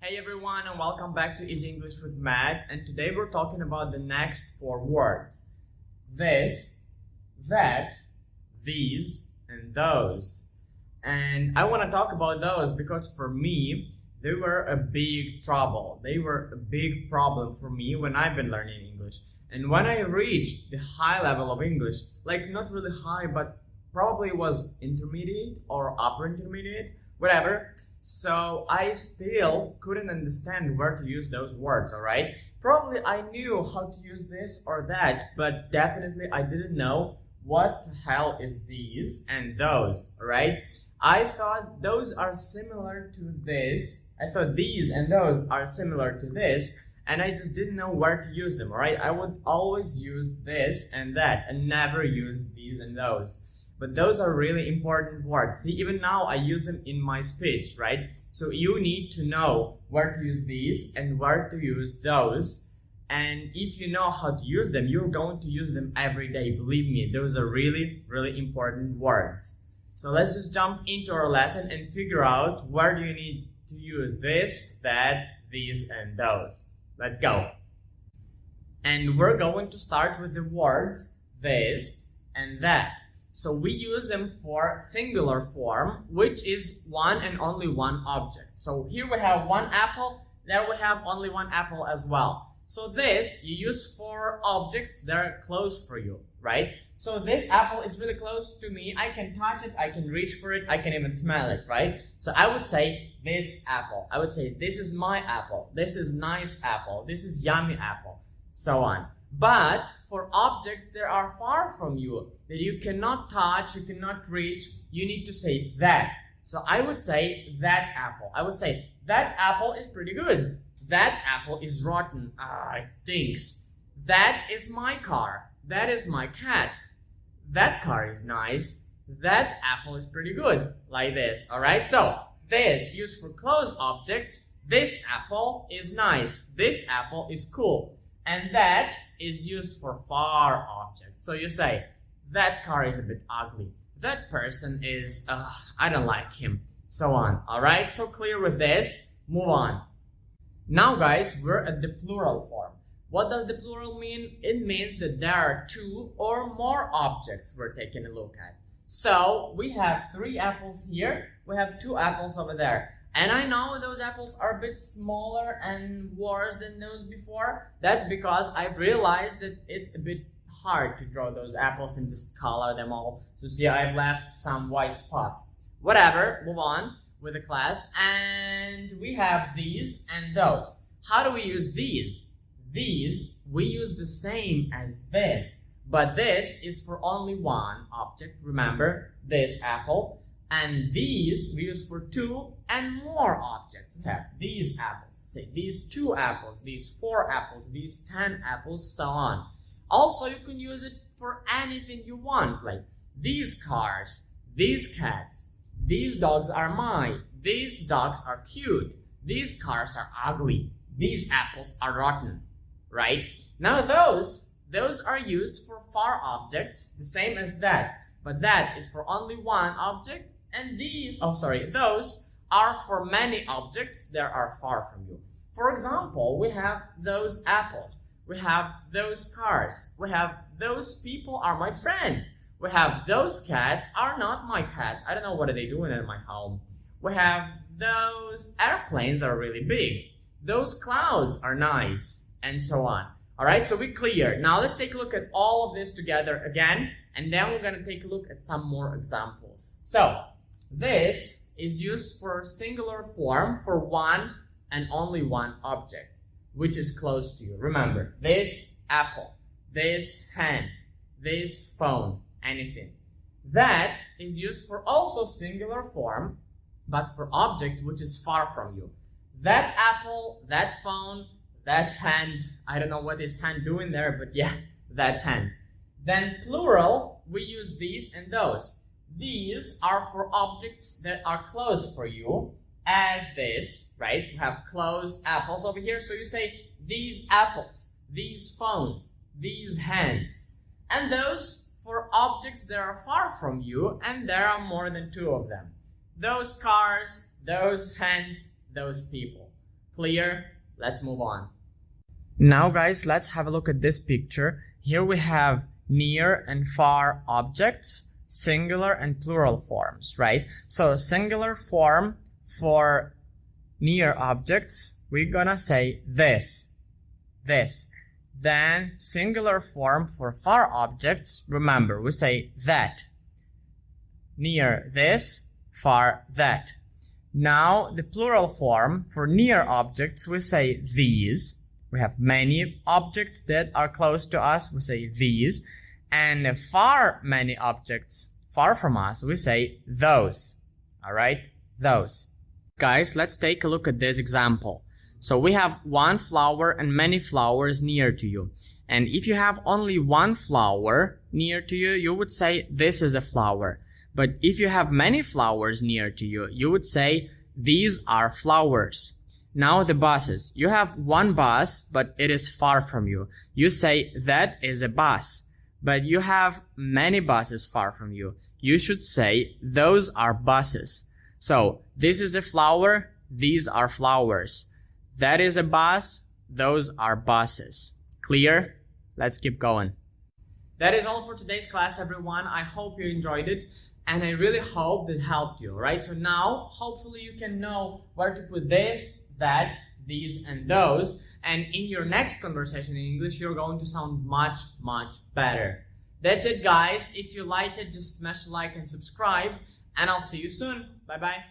Hey everyone, and welcome back to Easy English with Matt, and today we're talking about the next four words. This, that, these, and those. And I want to talk about those because for me, they were a big trouble. They were a big problem for me when I've been learning English. And when I reached the high level of English, like not really high, but probably was intermediate or upper intermediate, whatever. So I still couldn't understand where to use those words, alright? Probably I knew how to use this or that, but definitely I didn't know what the hell is these and those, alright? I thought those are similar to this. I thought these and those are similar to this, and I just didn't know where to use them, alright? I would always use this and that and never use these and those. But those are really important words. See, even now I use them in my speech, right? So you need to know where to use these and where to use those. And if you know how to use them, you're going to use them every day. Believe me, those are really, really important words. So let's just jump into our lesson and figure out where do you need to use this, that, these, and those. Let's go. And we're going to start with the words this and that. So we use them for singular form, which is one and only one object. So here we have one apple, there we have only one apple as well. So this you use for objects that are close for you, right? So this apple is really close to me. I can touch it, I can reach for it, I can even smell it, right? So I would say this apple. I would say this is my apple. This is nice apple. This is yummy apple. So on. But for objects that are far from you, that you cannot touch, you cannot reach, you need to say that. So I would say that apple. I would say that apple is pretty good. That apple is rotten. It stinks. That is my car. That is my cat. That car is nice. That apple is pretty good. Like this, alright? So, this used for close objects. This apple is nice. This apple is cool. And that is used for far objects. So you say, that car is a bit ugly. That person is, I don't like him. So on. Alright? So clear with this? Move on. Now guys, we're at the plural form. What does the plural mean? It means that there are two or more objects we're taking a look at. So we have 3 apples here. We have 2 apples over there. And I know those apples are a bit smaller and worse than those before. That's because I've realized that it's a bit hard to draw those apples and just color them all. So see, I've left some white spots. Whatever, move on with the class. And we have these and those. How do we use these? These, we use the same as this. But this is for only one object. Remember, this apple. And these we use for 2 and more objects. We have these apples, say these 2 apples, these 4 apples, these 10 apples, so on. Also, you can use it for anything you want, like these cars, these cats, these dogs are mine, these dogs are cute, these cars are ugly, these apples are rotten, right? Now those are used for far objects, the same as that, but that is for only one object. And those are for many objects that are far from you. For example, we have those apples. We have those cars. We have those people are my friends. We have those cats are not my cats. I don't know what are they doing in my home. We have those airplanes that are really big. Those clouds are nice. And so on. Alright, so we're clear. Now let's take a look at all of this together again. And then we're going to take a look at some more examples. So, this is used for singular form for one and only one object, which is close to you. Remember, this apple, this hand, this phone, anything. That is used for also singular form, but for object which is far from you. That apple, that phone, that hand, I don't know what is hand doing there, but yeah, that hand. Then plural, we use these and those. These are for objects that are close for you, as this, right? We have closed apples over here, so you say these apples, these phones, these hands. And those for objects that are far from you, and there are more than 2 of them. Those cars, those hands, those people. Clear? Let's move on. Now guys, let's have a look at this picture. Here we have near and far objects, singular and plural forms, right? So singular form for near objects, we're gonna say this. Then singular form for far objects, remember, we say that. Near this, far that. Now the plural form for near objects, we say these. We have many objects that are close to us, we say these. And far many objects far from us, we say those. Alright, those. Guys, let's take a look at this example. So we have one flower and many flowers near to you. And if you have only one flower near to you, you would say this is a flower. But if you have many flowers near to you, you would say these are flowers. Now the buses. You have one bus, but it is far from you. You say that is a bus. But you have many buses far from you. You should say those are buses. So this is a flower, these are flowers. That is a bus, those are buses. Clear? Let's keep going. That is all for today's class, everyone. I hope you enjoyed it. And I really hope it helped you, right? So now, hopefully you can know where to put this, that, these, and those. And in your next conversation in English, you're going to sound much, much better. That's it, guys. If you liked it, just smash like and subscribe. And I'll see you soon. Bye-bye.